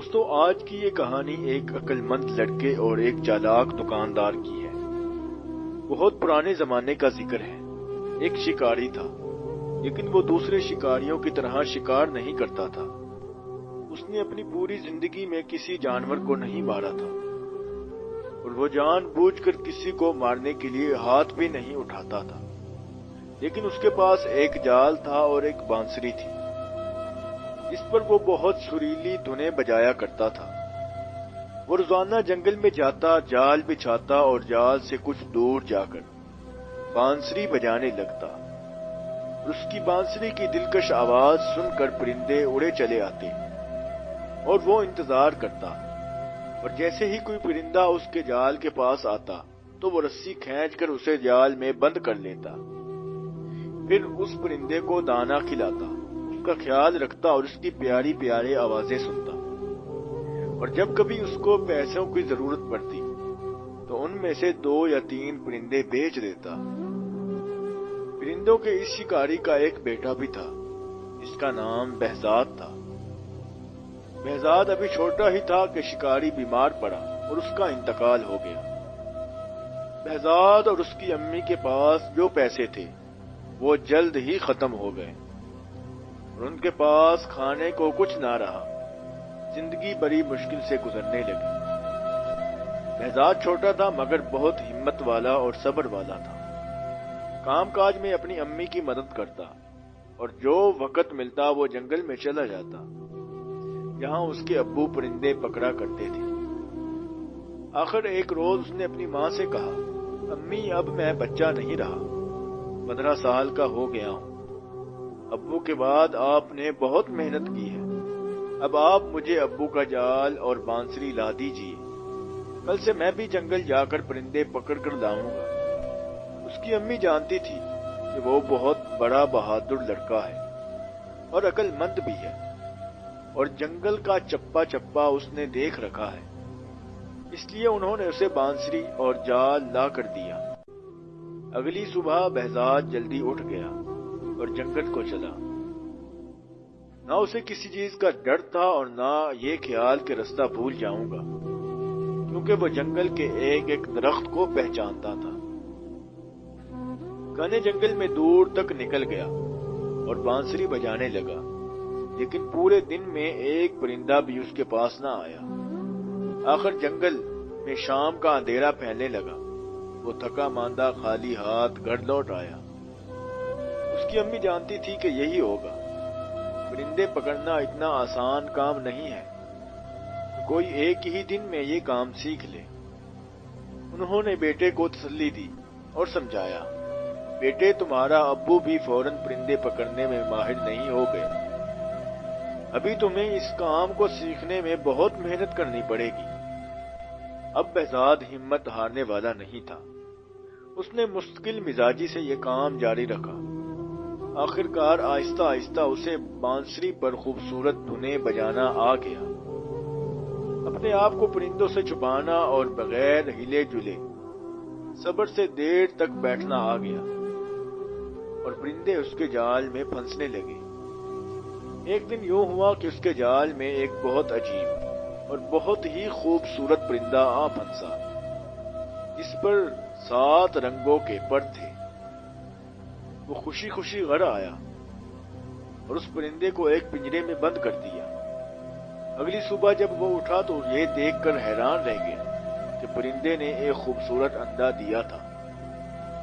دوستو، آج کی یہ کہانی ایک عقل مند لڑکے اور ایک چالاک دکاندار کی ہے۔ بہت پرانے زمانے کا ذکر ہے۔ ایک شکاری تھا، لیکن وہ دوسرے شکاریوں کی طرح شکار نہیں کرتا تھا۔ اس نے اپنی پوری زندگی میں کسی جانور کو نہیں مارا تھا، اور وہ جان بوجھ کر کسی کو مارنے کے لیے ہاتھ بھی نہیں اٹھاتا تھا۔ لیکن اس کے پاس ایک جال تھا اور ایک بانسری تھی، جس پر وہ بہت سریلی دھنیں بجایا کرتا تھا۔ وہ روزانہ جنگل میں جاتا، جال بچھاتا اور جال سے کچھ دور جا کر بانسری بجانے لگتا۔ اس کی بانسری کی دلکش آواز سن کر پرندے اڑے چلے آتے اور وہ انتظار کرتا، اور جیسے ہی کوئی پرندہ اس کے جال کے پاس آتا تو وہ رسی کھینچ کر اسے جال میں بند کر لیتا۔ پھر اس پرندے کو دانا کھلاتا، اس کا خیال رکھتا اور اس کی پیاری پیاری آوازیں سنتا، اور جب کبھی اس کو پیسوں کی ضرورت پڑتی تو ان میں سے 2 یا 3 پرندے بیچ دیتا۔ پرندوں کے اس شکاری کا ایک بیٹا بھی تھا، جس کا نام بہزاد تھا۔ بہزاد ابھی چھوٹا ہی تھا کہ شکاری بیمار پڑا اور اس کا انتقال ہو گیا۔ بہزاد اور اس کی امی کے پاس جو پیسے تھے وہ جلد ہی ختم ہو گئے، اور ان کے پاس کھانے کو کچھ نہ رہا۔ زندگی بڑی مشکل سے گزرنے لگی۔ بہزاد چھوٹا تھا مگر بہت ہمت والا اور صبر والا تھا۔ کام کاج میں اپنی امی کی مدد کرتا، اور جو وقت ملتا وہ جنگل میں چلا جاتا، جہاں اس کے ابو پرندے پکڑا کرتے تھے۔ آخر ایک روز اس نے اپنی ماں سے کہا، امی اب میں بچہ نہیں رہا، 15 سال کا ہو گیا ہوں۔ ابو کے بعد آپ نے بہت محنت کی ہے، اب آپ مجھے ابو کا جال اور بانسری لا دیجیے، کل سے میں بھی جنگل جا کر پرندے پکڑ کر لاؤں گا۔ اس کی امی جانتی تھی کہ وہ بہت بڑا بہادر لڑکا ہے اور عقل مند بھی ہے، اور جنگل کا چپا چپا اس نے دیکھ رکھا ہے، اس لیے انہوں نے اسے بانسری اور جال لا کر دیا۔ اگلی صبح بہزاد جلدی اٹھ گیا اور جنگل کو چلا۔ نہ اسے کسی چیز کا ڈر تھا اور نہ یہ خیال کہ رستہ بھول جاؤں گا، کیونکہ وہ جنگل کے ایک ایک درخت کو پہچانتا تھا۔ گھنے جنگل میں دور تک نکل گیا اور بانسری بجانے لگا، لیکن پورے دن میں ایک پرندہ بھی اس کے پاس نہ آیا۔ آخر جنگل میں شام کا اندھیرا پھیلنے لگا۔ وہ تھکا ماندہ خالی ہاتھ گھر لوٹ آیا۔ اس کی امی جانتی تھی کہ یہی ہوگا۔ پرندے پکڑنا اتنا آسان کام نہیں ہے، کوئی ایک ہی دن میں یہ کام سیکھ لے۔ انہوں نے بیٹے کو تسلی دی اور سمجھایا، بیٹے تمہارا ابو بھی فوراً پرندے پکڑنے میں ماہر نہیں ہو گئے، ابھی تمہیں اس کام کو سیکھنے میں بہت محنت کرنی پڑے گی۔ اب بہزاد ہمت ہارنے والا نہیں تھا۔ اس نے مستقل مزاجی سے یہ کام جاری رکھا۔ آخرکار آہستہ آہستہ اسے بانسری پر خوبصورت دھنیں بجانا آ گیا۔ اپنے آپ کو پرندوں سے چھپانا اور بغیر ہلے جلے صبر سے دیر تک بیٹھنا آ گیا، اور پرندے اس کے جال میں پھنسنے لگے۔ ایک دن یوں ہوا کہ اس کے جال میں ایک بہت عجیب اور بہت ہی خوبصورت پرندہ آ پھنسا، جس پر 7 رنگوں کے پر تھے۔ وہ خوشی خوشی گھر آیا اور اس پرندے کو ایک پنجرے میں بند کر دیا۔ اگلی صبح جب وہ اٹھا تو یہ دیکھ کر حیران رہ گیا کہ پرندے نے ایک خوبصورت انڈا دیا تھا،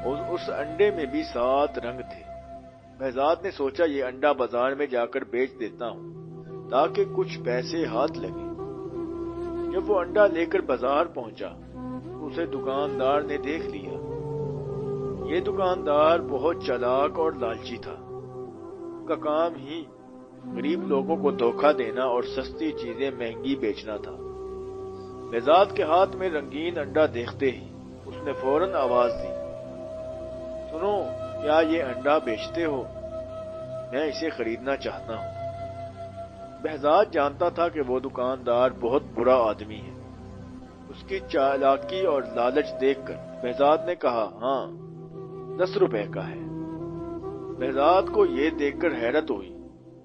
اور اس انڈے میں بھی 7 رنگ تھے۔ بہزاد نے سوچا، یہ انڈا بازار میں جا کر بیچ دیتا ہوں تاکہ کچھ پیسے ہاتھ لگے۔ جب وہ انڈا لے کر بازار پہنچا تو اسے دکاندار نے دیکھ لیا۔ یہ دکاندار بہت چالاک اور لالچی تھا۔ اس کا کام ہی غریب لوگوں کو دھوکہ دینا اور سستی چیزیں مہنگی بیچنا تھا۔ بہزاد کے ہاتھ میں رنگین انڈا دیکھتے ہی اس نے فوراً آواز دی، سنو، کیا یہ انڈا بیچتے ہو؟ میں اسے خریدنا چاہتا ہوں۔ بہزاد جانتا تھا کہ وہ دکاندار بہت برا آدمی ہے۔ اس کی چالاکی اور لالچ دیکھ کر بہزاد نے کہا، ہاں، 10 روپے کا ہے۔ بہزاد کو یہ دیکھ کر حیرت ہوئی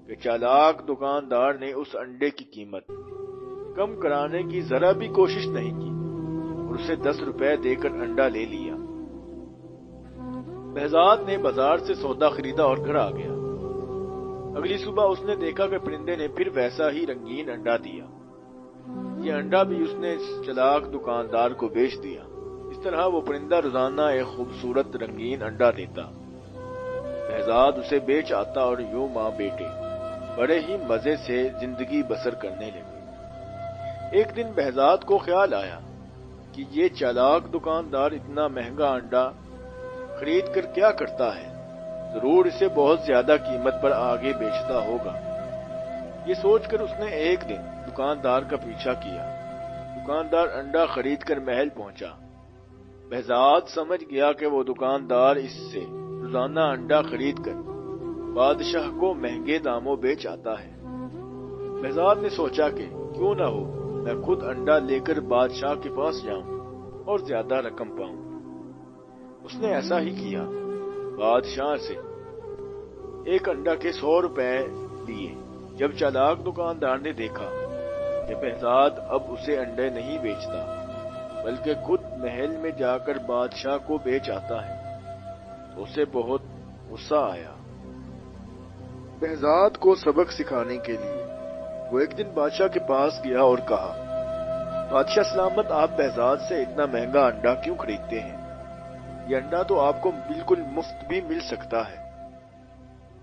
کہ چالاک دکاندار نے اس انڈے کی قیمت کم کرانے کی ذرا بھی کوشش نہیں کی اور اسے 10 روپے دے کر انڈا لے لیا۔ بہزاد نے بازار سے سودا خریدا اور گھر آ گیا۔ اگلی صبح اس نے دیکھا کہ پرندے نے پھر ویسا ہی رنگین انڈا دیا۔ یہ انڈا بھی اس نے چلاک دکاندار کو بیچ دیا۔ اس طرح وہ پرندہ روزانہ ایک خوبصورت رنگین انڈا دیتا۔ بہزاد اسے بیچ آتا اور یوں ماں بیٹے بڑے ہی مزے سے زندگی بسر کرنے لگے۔ ایک دن بہزاد کو خیال آیا کہ یہ چالاک دکاندار اتنا مہنگا انڈا خرید کر کیا کرتا ہے، ضرور اسے بہت زیادہ قیمت پر آگے بیچتا ہوگا۔ یہ سوچ کر اس نے ایک دن دکاندار کا پیچھا کیا۔ دکاندار انڈا خرید کر محل پہنچا۔ بہزاد سمجھ گیا کہ وہ دکاندار اس سے روزانہ انڈا خرید کر بادشاہ کو مہنگے داموں بیچ آتا ہے۔ بہزاد نے سوچا کہ کیوں نہ ہو میں خود انڈا لے کر بادشاہ کے پاس جاؤں اور زیادہ رقم پاؤں۔ اس نے ایسا ہی کیا۔ بادشاہ سے ایک انڈا کے 100 روپے لیے۔ جب چالاک دکاندار نے دیکھا کہ بہزاد اب اسے انڈے نہیں بیچتا بلکہ خود محل میں جا کر بادشاہ کو بیچ آتا ہے تو اسے بہت غصہ آیا۔ بہزاد کو سبق سکھانے کے لیے وہ ایک دن بادشاہ کے پاس گیا اور کہا، بادشاہ سلامت، آپ بہزاد سے اتنا مہنگا انڈا کیوں خریدتے ہیں؟ یہ انڈا تو آپ کو بالکل مفت بھی مل سکتا ہے۔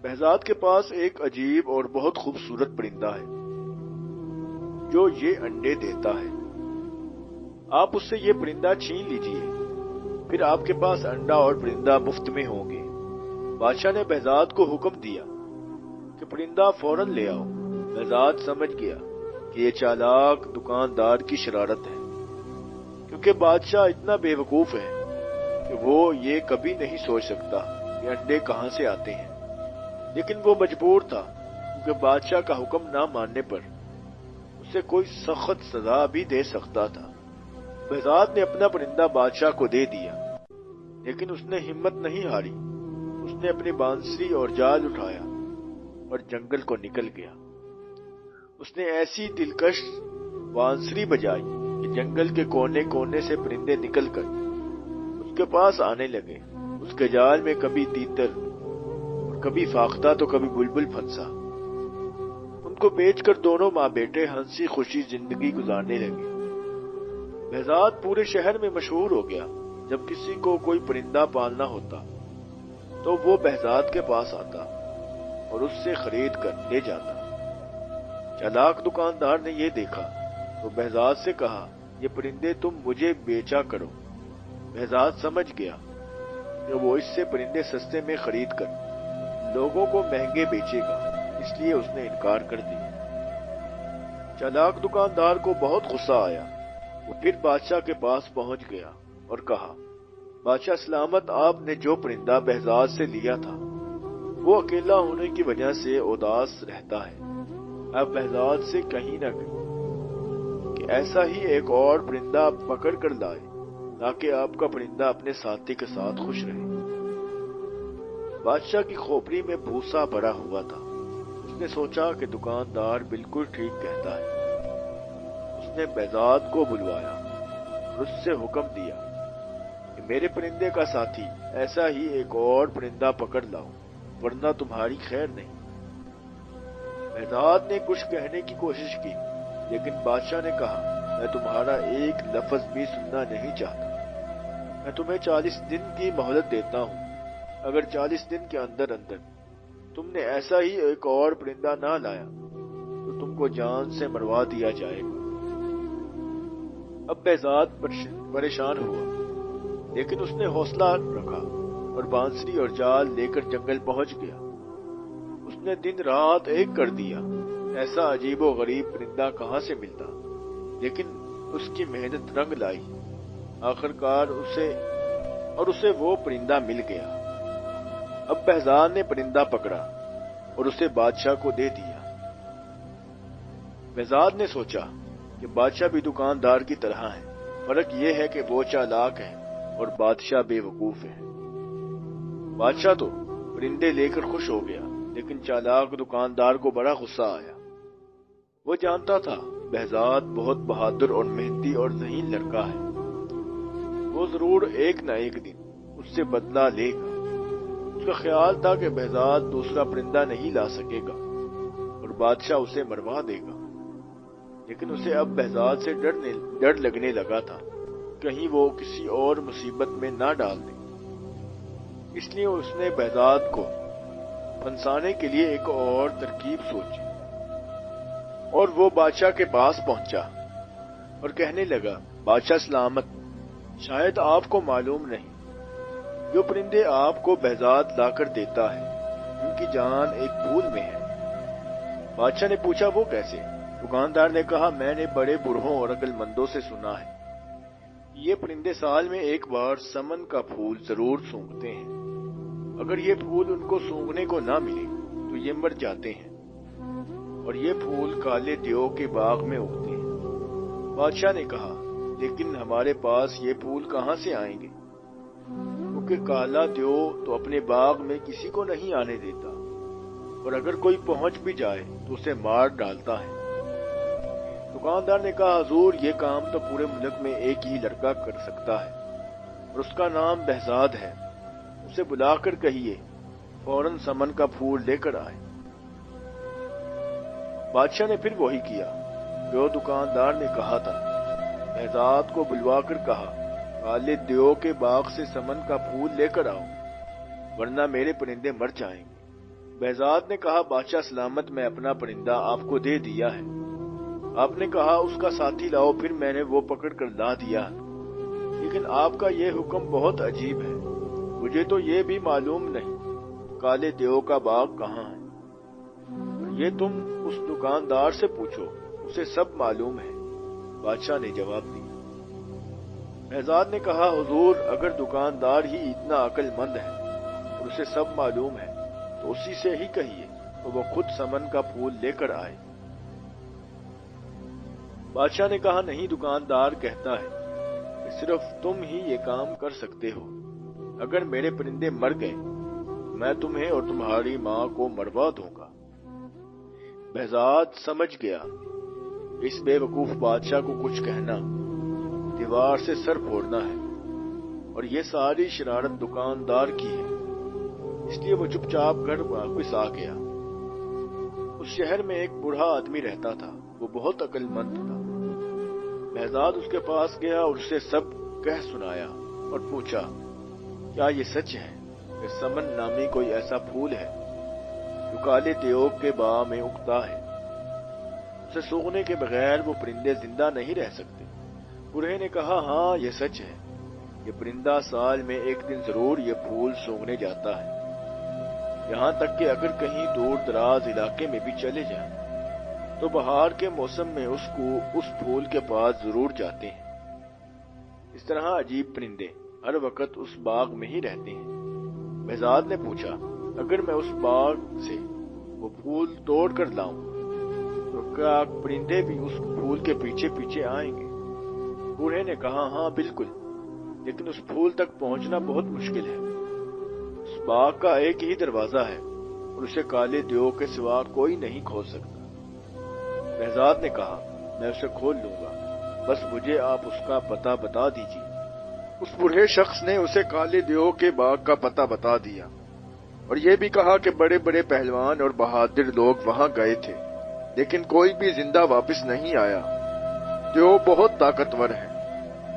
بہزاد کے پاس ایک عجیب اور بہت خوبصورت پرندہ ہے جو یہ انڈے دیتا ہے۔ آپ اس سے یہ پرندہ چھین لیجئے، پھر آپ کے پاس انڈا اور پرندہ مفت میں ہوں گے۔ بادشاہ نے بہزاد کو حکم دیا کہ پرندہ فوراً لے آؤ۔ بہزاد سمجھ گیا کہ یہ چالاک دکاندار کی شرارت ہے، کیونکہ بادشاہ اتنا بے وقوف ہے کہ وہ یہ کبھی نہیں سوچ سکتا کہ انڈے کہاں سے آتے ہیں۔ لیکن وہ مجبور تھا، کیونکہ بادشاہ کا حکم نہ ماننے پر اسے کوئی سخت سزا بھی دے سکتا تھا۔ بہزاد نے اپنا پرندہ بادشاہ کو دے دیا، لیکن اس نے ہمت نہیں ہاری۔ اس نے اپنی بانسری اور جال اٹھایا اور جنگل کو نکل گیا۔ اس نے ایسی دلکش بانسری بجائی کہ جنگل کے کونے کونے سے پرندے نکل کر اس کے پاس آنے لگے۔ اس کے جال میں کبھی تیتر اور کبھی فاختہ تو کبھی بلبل پھنسا۔ ان کو بیچ کر دونوں ماں بیٹے ہنسی خوشی زندگی گزارنے لگے۔ بہزاد پورے شہر میں مشہور ہو گیا۔ جب کسی کو کوئی پرندہ پالنا ہوتا تو وہ بہزاد کے پاس آتا اور اس سے خرید کر لے جاتا۔ چالاک دکاندار نے یہ دیکھا تو بہزاد سے کہا، یہ پرندے تم مجھے بیچا کرو۔ بہزاد سمجھ گیا کہ وہ اس سے پرندے سستے میں خرید کر لوگوں کو مہنگے بیچے گا، اس لیے اس نے انکار کر دیا۔ چالاک دکاندار کو بہت غصہ آیا۔ وہ پھر بادشاہ کے پاس پہنچ گیا اور کہا، بادشاہ سلامت، آپ نے جو پرندہ بہزاد سے لیا تھا وہ اکیلا ہونے کی وجہ سے اداس رہتا ہے۔ آپ بہزاد سے کہیں نہ کہ ایسا ہی ایک اور پرندہ پکڑ کر لائے تاکہ آپ کا پرندہ اپنے ساتھی کے ساتھ خوش رہے۔ بادشاہ کی کھوپڑی میں بھوسا بھرا ہوا تھا۔ اس نے سوچا کہ دکاندار بالکل ٹھیک کہتا ہے۔ اس نے بہزاد کو بلوایا اور اس سے حکم دیا کہ میرے پرندے کا ساتھی ایسا ہی ایک اور پرندہ پکڑ لاؤ، ورنہ تمہاری خیر نہیں۔ بہزاد نے کچھ کہنے کی کوشش کی، لیکن بادشاہ نے کہا، میں تمہارا ایک لفظ بھی سننا نہیں چاہتا۔ میں تمہیں 40 دن کی مہلت دیتا ہوں۔ اگر 40 دن کے اندر اندر تم نے ایسا ہی ایک اور پرندہ نہ لایا تو تم کو جان سے مروا دیا جائے گا۔ اب بہزاد پریشان ہوا، لیکن اس نے حوصلہ رکھا اور بانسری اور جال لے کر جنگل پہنچ گیا۔ اس نے دن رات ایک کر دیا۔ ایسا عجیب و غریب پرندہ کہاں سے ملتا، لیکن اس کی محنت رنگ لائی۔ آخرکار اسے وہ پرندہ مل گیا۔ اب بہزاد نے پرندہ پکڑا اور اسے بادشاہ کو دے دیا۔ بہزاد نے سوچا کہ بادشاہ بھی دکاندار کی طرح ہے، فرق یہ ہے کہ وہ چالاک ہے اور بادشاہ بے وقوف ہے۔ بادشاہ تو پرندے لے کر خوش ہو گیا، لیکن چالاک دکاندار کو بڑا غصہ آیا۔ وہ جانتا تھا بہزاد بہت بہادر اور محنتی اور ذہین لڑکا ہے، وہ ضرور ایک نہ ایک دن اس سے بدلہ لے گا۔ اس کا خیال تھا کہ بہزاد دوسرا پرندہ نہیں لا سکے گا اور بادشاہ اسے مروا دے گا، لیکن اسے اب بہزاد سے ڈر لگنے لگا تھا، کہیں وہ کسی اور مصیبت میں نہ ڈال دے۔ اس لیے اس نے بہزاد کو پھنسانے کے لیے ایک اور ترکیب سوچی، اور وہ بادشاہ کے پاس پہنچا اور کہنے لگا، بادشاہ سلامت، شاید آپ کو معلوم نہیں، جو پرندے آپ کو بہزاد لا کر دیتا ہے ان کی جان ایک پھول میں ہے۔ بادشاہ نے پوچھا، وہ کیسے؟ دکاندار نے کہا، میں نے بڑے بوڑھوں اور عقل مندوں سے سنا ہے، یہ پرندے سال میں ایک بار سمن کا پھول ضرور سونگھتے ہیں، اگر یہ پھول ان کو سونگھنے کو نہ ملے تو یہ مر جاتے ہیں، اور یہ پھول کالے دیو کے باغ میں اگتے ہیں۔ بادشاہ نے کہا، لیکن ہمارے پاس یہ پھول کہاں سے آئیں گے؟ کیونکہ کالا دیو تو اپنے باغ میں کسی کو نہیں آنے دیتا، اور اگر کوئی پہنچ بھی جائے تو اسے مار ڈالتا ہے۔ دکاندار نے کہا، حضور، یہ کام تو پورے ملک میں ایک ہی لڑکا کر سکتا ہے، اور اس کا نام بہزاد ہے، اسے بلا کر کہیے فوراً سمن کا پھول لے کر آئے۔ بادشاہ نے پھر وہی کیا جو دکاندار نے کہا تھا، بہزاد کو بلوا کر کہا، کالے دیو کے باغ سے سمن کا پھول لے کر آؤ، ورنہ میرے پرندے مر جائیں گے۔ بہزاد نے کہا، بادشاہ سلامت، میں اپنا پرندہ آپ کو دے دیا ہے، آپ نے کہا اس کا ساتھی لاؤ، پھر میں نے وہ پکڑ کر لا دیا، لیکن آپ کا یہ حکم بہت عجیب ہے، مجھے تو یہ بھی معلوم نہیں کالے دیو کا باغ کہاں ہے، یہ تم اس دکاندار سے پوچھو، اسے سب معلوم ہے۔ بادشاہ نے جواب دیا۔ بہزاد نے کہا، حضور، اگر دکاندار ہی اتنا عقل مند ہے اور اسے سب معلوم ہے تو اسی سے ہی کہیے تو وہ خود سمن کا پھول لے کر آئے۔ بادشاہ نے کہا، نہیں، دکاندار کہتا ہے کہ صرف تم ہی یہ کام کر سکتے ہو، اگر میرے پرندے مر گئے میں تمہیں اور تمہاری ماں کو مروا دوں گا۔ بہزاد سمجھ گیا اس بے وقوف بادشاہ کو کچھ کہنا دیوار سے سر پھوڑنا ہے، اور یہ ساری شرارت دکاندار کی ہے، اس لیے وہ چپ چاپ گھر واپس آ گیا۔ اس شہر میں ایک بوڑھا آدمی رہتا تھا، وہ بہت عقل مند تھا۔ بہزاد اس کے پاس گیا اور اسے سب کہہ سنایا اور پوچھا، کیا یہ سچ ہے کہ سمن نامی کوئی ایسا پھول ہے جو کالے دیو کے باغ میں اگتا ہے؟ اسے سونگھنے کے بغیر وہ پرندے زندہ نہیں رہ سکتے۔ بوڑھے نے کہا، ہاں، یہ سچ ہے، یہ پرندہ سال میں ایک دن ضرور یہ پھول سونگھنے جاتا ہے، یہاں تک کہ اگر کہیں دور دراز علاقے میں بھی چلے جائیں تو بہار کے موسم میں اس پھول کے پاس ضرور جاتے ہیں۔ اس طرح عجیب پرندے ہر وقت اس باغ میں ہی رہتے ہیں۔ بہزاد نے پوچھا، اگر میں اس باغ سے وہ پھول توڑ کر لاؤں تو کیا پرندے بھی اس پھول کے پیچھے پیچھے آئیں گے؟ بوڑھے نے کہا، ہاں بالکل، لیکن اس پھول تک پہنچنا بہت مشکل ہے۔ اس باغ کا ایک ہی دروازہ ہے اور اسے کالے دیو کے سوا کوئی نہیں کھول سکتا۔ بہزاد نے کہا، میں اسے کھول لوں گا، بس مجھے آپ اس کا پتہ بتا دیجیے۔ اس بوڑھے شخص نے اسے کالے دیو کے باغ کا پتہ بتا دیا اور یہ بھی کہا کہ بڑے بڑے پہلوان اور بہادر لوگ وہاں گئے تھے، لیکن کوئی بھی زندہ واپس نہیں آیا۔ دیو بہت طاقتور ہے،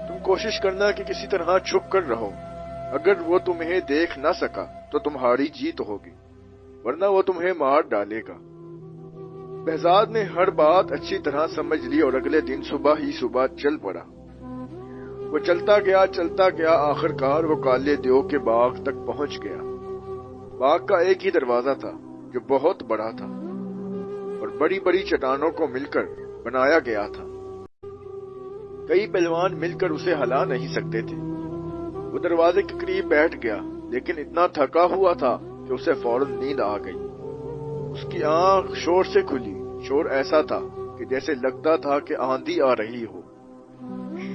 تم کوشش کرنا کہ کسی طرح چھپ کر رہو، اگر وہ تمہیں دیکھ نہ سکا تو تمہاری جیت ہوگی، ورنہ وہ تمہیں مار ڈالے گا۔ بہزاد نے ہر بات اچھی طرح سمجھ لی اور اگلے دن صبح ہی صبح چل پڑا۔ وہ چلتا گیا، آخر کار وہ کالے دیو کے باغ تک پہنچ گیا۔ باغ کا ایک ہی دروازہ تھا جو بہت بڑا تھا اور بڑی بڑی چٹانوں کو مل کر بنایا گیا تھا۔ کئی پہلوان مل کر اسے ہلا نہیں سکتے تھے۔ وہ دروازے کے قریب بیٹھ گیا، لیکن اتنا تھکا ہوا تھا کہ اسے فوراً نیند آ گئی۔ اس کی آنکھ شور سے کھلی، شور ایسا تھا کہ جیسے لگتا تھا کہ آندھی آ رہی ہو۔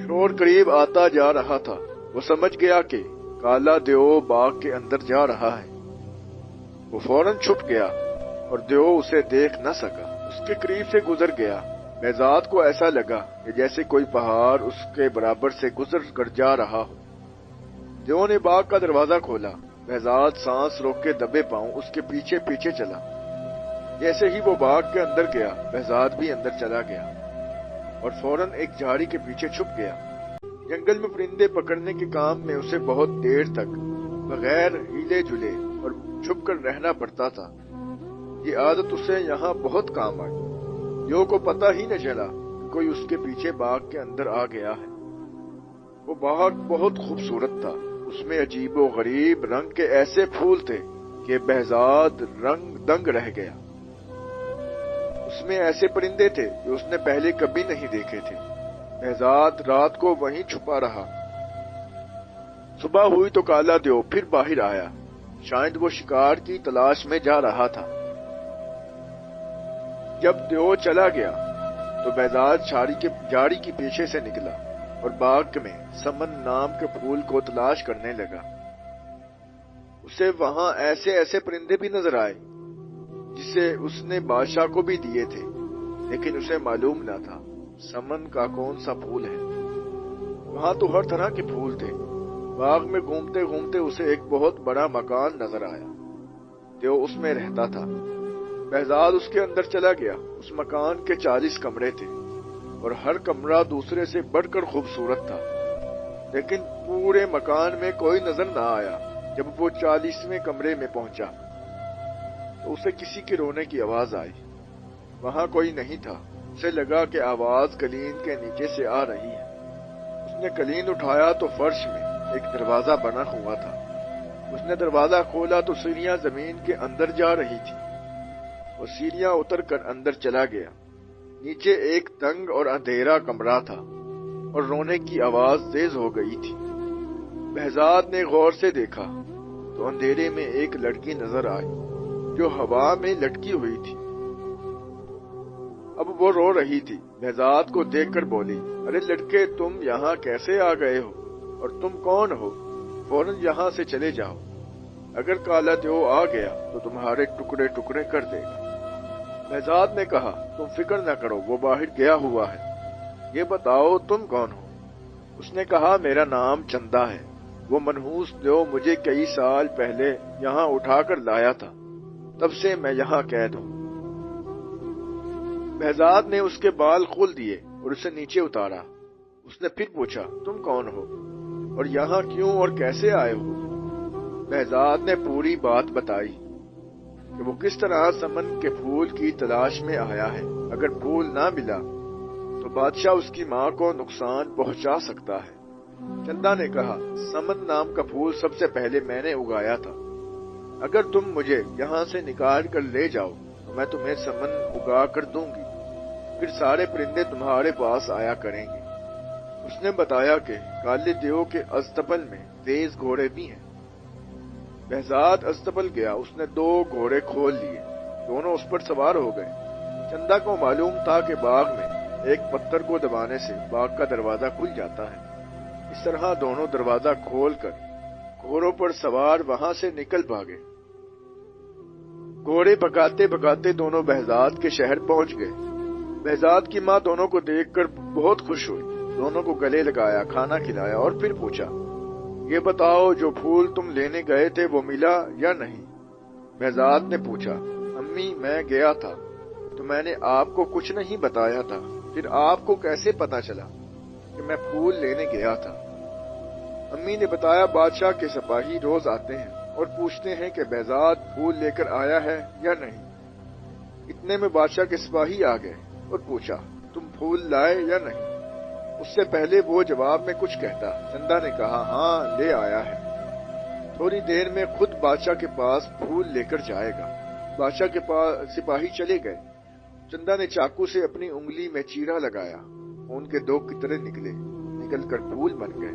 شور قریب آتا جا رہا تھا، وہ سمجھ گیا کہ کالا دیو باغ کے اندر جا رہا ہے۔ وہ فوراً چھپ گیا اور دیو اسے دیکھ نہ سکا۔ اس اس کے قریب سے گزر گیا۔ بہزاد کو ایسا لگا کہ جیسے کوئی پہاڑ اس کے برابر سے گزر کر جا رہا ہو۔ دیو نے باغ کا دروازہ کھولا۔ بہزاد سانس روک کے دبے پاؤں اس کے پیچھے پیچھے چلا۔ جیسے ہی وہ باغ کے اندر گیا، بہزاد بھی اندر چلا گیا اور فوراً ایک جھاڑی کے پیچھے چھپ گیا۔ جنگل میں پرندے پکڑنے کے کام میں اسے بہت دیر تک بغیر ہیلے جلے اور چھپ کر رہنا پڑتا تھا۔ یہ عادت اسے یہاں بہت کام آئی۔ دیو کو پتہ ہی نہ چلا کہ کوئی اس کے پیچھے باغ کے اندر آ گیا ہے۔ وہ باغ بہت خوبصورت تھا۔ اس میں عجیب و غریب رنگ کے ایسے پھول تھے کہ بہزاد رنگ دنگ رہ گیا۔ اس میں ایسے پرندے تھے جو اس نے پہلے کبھی نہیں دیکھے تھے۔ بہزاد رات کو وہیں چھپا رہا۔ صبح ہوئی تو کالا دیو پھر باہر آیا۔ شاید وہ شکار کی تلاش میں جا رہا تھا۔ جب دیو چلا گیا تو بہزاد جھاڑی کے پیچھے سے نکلا اور باغ میں سمن نام کے پھول کو تلاش کرنے لگا۔ اسے وہاں ایسے ایسے پرندے بھی نظر آئے جسے اس نے بادشاہ کو بھی دیے تھے، لیکن اسے معلوم نہ تھا سمن کا کون سا پھول ہے۔ وہاں تو ہر طرح کے پھول تھے۔ باغ میں گھومتے گھومتے اسے ایک بہت بڑا مکان نظر آیا۔ دیو اس میں رہتا تھا۔ بہزاد اس کے اندر چلا گیا۔ اس مکان کے 40 کمرے تھے اور ہر کمرہ دوسرے سے بڑھ کر خوبصورت تھا، لیکن پورے مکان میں کوئی نظر نہ آیا۔ جب وہ 40ویں کمرے میں پہنچا تو اسے کسی کے رونے کی آواز آئی۔ وہاں کوئی نہیں تھا۔ اسے لگا کہ آواز قالین کے نیچے سے آ رہی ہے۔ اس نے قالین اٹھایا تو فرش میں ایک دروازہ بنا ہوا تھا۔ اس نے دروازہ کھولا تو سیڑھیاں زمین کے اندر جا رہی تھی۔ وہ سیڑھیاں اتر کر اندر چلا گیا۔ نیچے ایک تنگ اور اندھیرا کمرہ تھا اور رونے کی آواز تیز ہو گئی تھی۔ بہزاد نے غور سے دیکھا تو اندھیرے میں ایک لڑکی نظر آئی جو ہوا میں لٹکی ہوئی تھی۔ اب وہ رو رہی تھی۔ بہزاد کو دیکھ کر بولی، ارے لڑکے، تم یہاں کیسے آ گئے ہو اور تم کون ہو؟ فوراً یہاں سے چلے جاؤ۔ اگر کالا دیو آ گیا تو تمہارے ٹکڑے ٹکڑے کر دے گا۔ بہزاد نے کہا، تم فکر نہ کرو، وہ باہر گیا ہوا ہے۔ یہ بتاؤ تم کون ہو؟ اس نے کہا، میرا نام چندا ہے۔ وہ منحوس دیو مجھے کئی سال پہلے یہاں اٹھا کر لایا تھا، تب سے میں یہاں قید ہوں۔ بہزاد نے اس کے بال کھول دیے اور اسے نیچے اتارا۔ اس نے پھر پوچھا، تم کون ہو اور یہاں کیوں اور کیسے آئے ہو؟ بہزاد نے پوری بات بتائی کہ وہ کس طرح سمن کے پھول کی تلاش میں آیا ہے۔ اگر پھول نہ ملا تو بادشاہ اس کی ماں کو نقصان پہنچا سکتا ہے۔ چندا نے کہا، سمن نام کا پھول سب سے پہلے میں نے اگایا تھا۔ اگر تم مجھے یہاں سے نکال کر لے جاؤ تو میں تمہیں سمن اگا کر دوں گی، پھر سارے پرندے تمہارے پاس آیا کریں گے۔ اس نے بتایا کہ کالے دیو کے استبل میں تیز گھوڑے بھی ہیں۔ بہزاد استبل گیا۔ اس نے 2 گھوڑے کھول لیے، دونوں اس پر سوار ہو گئے۔ چندا کو معلوم تھا کہ باغ میں ایک پتھر کو دبانے سے باغ کا دروازہ کھل جاتا ہے۔ اس طرح دونوں دروازہ کھول کر گھوڑوں پر سوار وہاں سے نکل بھاگے۔ گھوڑے بھگاتے بھگاتے دونوں بہزاد کے شہر پہنچ گئے۔ بہزاد کی ماں دونوں کو دیکھ کر بہت خوش ہوئی، دونوں کو گلے لگایا، کھانا کھلایا اور پھر پوچھا، یہ بتاؤ جو پھول تم لینے گئے تھے وہ ملا یا نہیں؟ بہزاد نے پوچھا، امی میں گیا تھا تو میں نے آپ کو کچھ نہیں بتایا تھا، پھر آپ کو کیسے پتا چلا کہ میں پھول لینے گیا تھا؟ امی نے بتایا، بادشاہ کے سپاہی روز آتے ہیں اور پوچھتے ہیں کہ بہزاد پھول لے کر آیا ہے یا نہیں۔ اتنے میں بادشاہ کے سپاہی آ گئے اور پوچھا، تم پھول لائے یا نہیں؟ اس سے پہلے وہ جواب میں کچھ کہتا، چندا نے کہا، ہاں لے آیا ہے، تھوڑی دیر میں خود بادشاہ کے پاس پھول لے کر جائے گا۔ بادشاہ کے پاس سپاہی چلے گئے۔ چندا نے چاقو سے اپنی انگلی میں چیرا لگایا، ان کے 2 قطرے نکل کر پھول بن گئے۔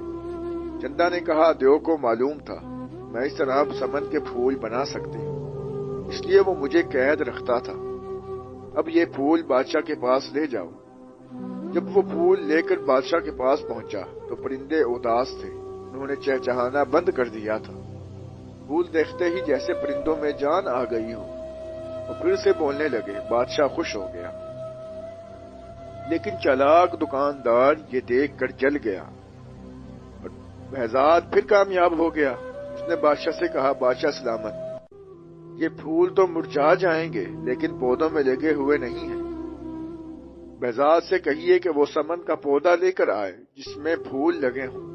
چندا نے کہا، دیو کو معلوم تھا میں اس طرح سمن کے پھول بنا سکتی ہوں، اس لیے وہ مجھے قید رکھتا تھا۔ اب یہ پھول بادشاہ کے پاس لے جاؤ۔ جب وہ پھول لے کر بادشاہ کے پاس پہنچا تو پرندے اداس تھے، انہوں نے چہچہانا بند کر دیا تھا۔ پھول دیکھتے ہی جیسے پرندوں میں جان آ گئی ہو، اور پھر سے بولنے لگے۔ بادشاہ خوش ہو گیا، لیکن چالاک دکاندار یہ دیکھ کر جل گیا اور بہزاد پھر کامیاب ہو گیا۔ اس نے بادشاہ سے کہا، بادشاہ سلامت، یہ پھول تو مرجھا جائیں گے لیکن پودوں میں لگے ہوئے نہیں ہیں۔ بہزاد سے کہیے کہ وہ سمن کا پودا لے کر آئے جس میں پھول لگے ہوں۔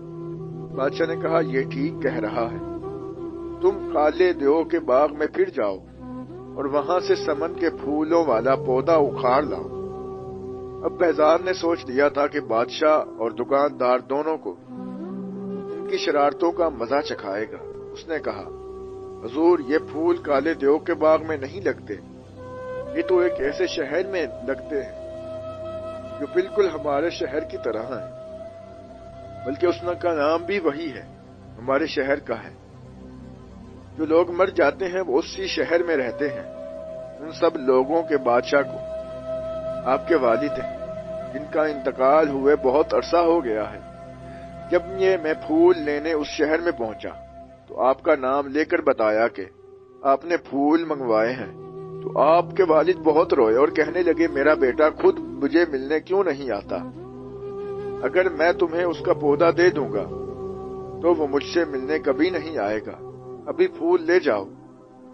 بادشاہ نے کہا، یہ ٹھیک کہہ رہا ہے، تم کالے دیو کے باغ میں پھر جاؤ اور وہاں سے سمن کے پھولوں والا پودا اکھاڑ لاؤ۔ اب بہزاد نے سوچ لیا تھا کہ بادشاہ اور دکاندار دونوں کو ان کی شرارتوں کا مزہ چکھائے گا۔ اس نے کہا، حضور، یہ پھول کالے دیو کے باغ میں نہیں لگتے، یہ تو ایک ایسے شہر میں لگتے ہیں جو بالکل ہمارے شہر کی طرح ہیں، بلکہ اس کا نام بھی وہی ہے، ہمارے شہر کا ہے۔ جو لوگ مر جاتے ہیں وہ اسی شہر میں رہتے ہیں۔ ان سب لوگوں کے بادشاہ کو آپ کے والد ہیں جن کا انتقال ہوئے بہت عرصہ ہو گیا ہے۔ جب میں پھول لینے اس شہر میں پہنچا تو آپ کا نام لے کر بتایا کہ آپ نے پھول منگوائے ہیں، تو آپ کے والد بہت روئے اور کہنے لگے، میرا بیٹا خود مجھے ملنے کیوں نہیں آتا؟ اگر میں تمہیں اس کا پودا دے دوں گا تو وہ مجھ سے ملنے کبھی نہیں آئے گا۔ ابھی پھول لے جاؤ،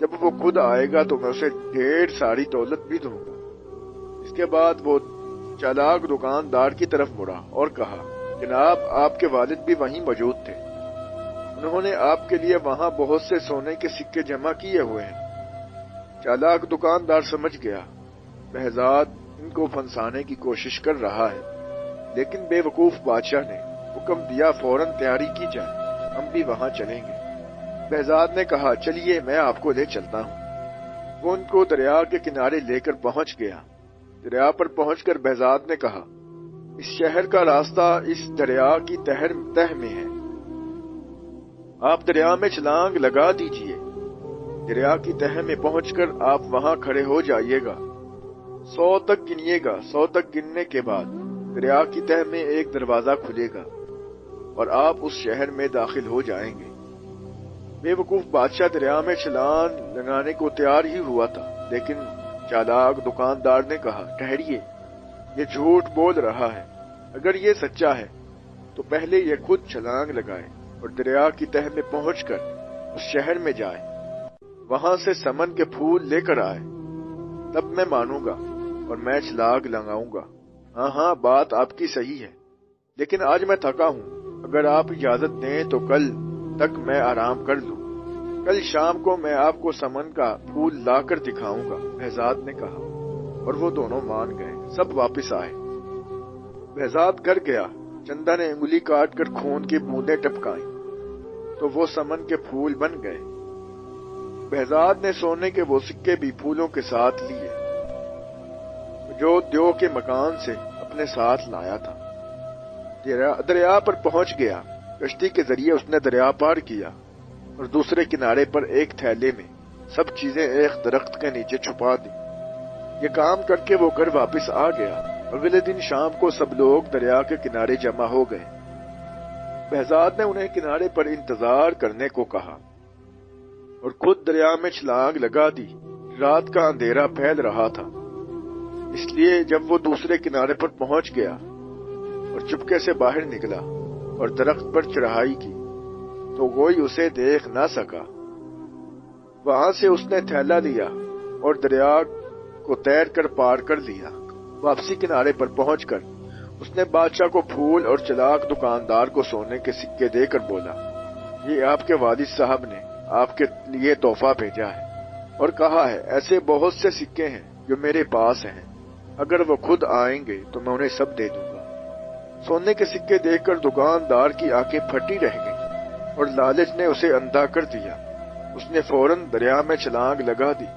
جب وہ خود آئے گا تو میں اسے ڈھیر ساری دولت بھی دوں گا۔ اس کے بعد وہ چالاک دکاندار کی طرف مڑا اور کہا، جناب، آپ کے والد بھی وہیں موجود تھے، انہوں نے آپ کے لیے وہاں بہت سے سونے کے سکے جمع کیے ہوئے ہیں۔ چالاک دکاندار سمجھ گیا بہزاد ان کو پھنسانے کی کوشش کر رہا ہے، لیکن بے وقوف بادشاہ نے حکم دیا، فوراً تیاری کی جائے، ہم بھی وہاں چلیں گے۔ بہزاد نے کہا، چلیے میں آپ کو لے چلتا ہوں۔ وہ ان کو دریا کے کنارے لے کر پہنچ گیا۔ دریا پر پہنچ کر بہزاد نے کہا، اس شہر کا راستہ اس دریا کی تہ میں ہے، آپ دریا میں چھلانگ لگا دیجئے۔ دریا کی تہ میں پہنچ کر آپ وہاں کھڑے ہو جائیے گا، 100 تک گنیے گا۔ 100 تک گننے کے بعد دریا کی تہ میں ایک دروازہ کھلے گا اور آپ اس شہر میں داخل ہو جائیں گے۔ بے وقوف بادشاہ دریا میں چھلانگ لگانے کو تیار ہی ہوا تھا، لیکن چالاک دکاندار نے کہا، ٹھہریے، یہ جھوٹ بول رہا ہے، اگر یہ سچا ہے تو پہلے یہ خود چھلانگ لگائے اور دریا کی تہ میں پہنچ کر اس شہر میں جائے، وہاں سے سمن کے پھول لے کر آئے، تب میں مانوں گا اور میں چھلانگ لگاؤں گا۔ ہاں، بات آپ کی صحیح ہے، لیکن آج میں تھکا ہوں، اگر آپ اجازت دیں تو کل تک میں آرام کر لوں۔ کل شام کو میں آپ کو سمن کا پھول لا کر دکھاؤں گا، بہزاد نے کہا، اور وہ دونوں مان گئے۔ سب واپس آئے۔ بہزاد گھر گیا، چندا نے انگلی کاٹ کر خون کی بوندیں ٹپکائیں تو وہ سمن کے پھول بن گئے۔ بہزاد نے سونے کے وہ سکے بھی پھولوں کے ساتھ لیے جو دیو کے مکان سے اپنے ساتھ لایا تھا۔ دریا پر پہنچ گیا، کشتی کے ذریعے اس نے دریا پار کیا اور دوسرے کنارے پر ایک تھیلے میں سب چیزیں ایک درخت کے نیچے چھپا دی۔ یہ کام کر کے وہ گھر واپس آ گیا۔ اگلے دن شام کو سب لوگ دریا کے کنارے جمع ہو گئے۔ بہزاد نے انہیں کنارے پر انتظار کرنے کو کہا اور خود دریا میں چھلانگ لگا دی۔ رات کا اندھیرا پھیل رہا تھا، اس لیے جب وہ دوسرے کنارے پر پہنچ گیا اور چپکے سے باہر نکلا اور درخت پر چڑھائی کی تو کوئی اسے دیکھ نہ سکا۔ وہاں سے اس نے تھیلا لیا اور دریا کو تیر کر پار کر لیا۔ واپسی کنارے پر پہنچ کر اس نے بادشاہ کو پھول اور چالاک دکاندار کو سونے کے سکے دے کر بولا، یہ آپ کے والد صاحب نے آپ کے لیے تحفہ بھیجا ہے اور کہا ہے ایسے بہت سے سکے ہیں جو میرے پاس ہیں، اگر وہ خود آئیں گے تو میں انہیں سب دے دوں گا۔ سونے کے سکے دیکھ کر دکاندار کی آنکھیں پھٹی رہ گئیں اور لالچ نے اسے اندھا کر دیا۔ اس نے فوراً دریا میں چھلانگ لگا دی۔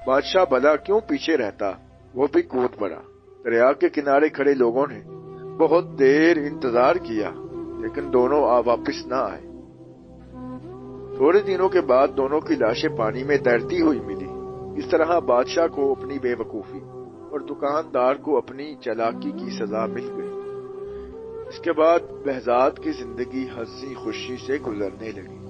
بادشاہ بھلا کیوں پیچھے رہتا، وہ بھی کود پڑا۔ دریا کے کنارے کھڑے لوگوں نے بہت دیر انتظار کیا لیکن دونوں واپس نہ آئے۔ تھوڑے دنوں کے بعد دونوں کی لاشیں پانی میں تیرتی ہوئی ملی۔ اس طرح بادشاہ کو اپنی بے وقوفی اور دکاندار کو اپنی چالاکی کی سزا مل گئی۔ اس کے بعد بہزاد کی زندگی ہنسی خوشی سے گزرنے لگی۔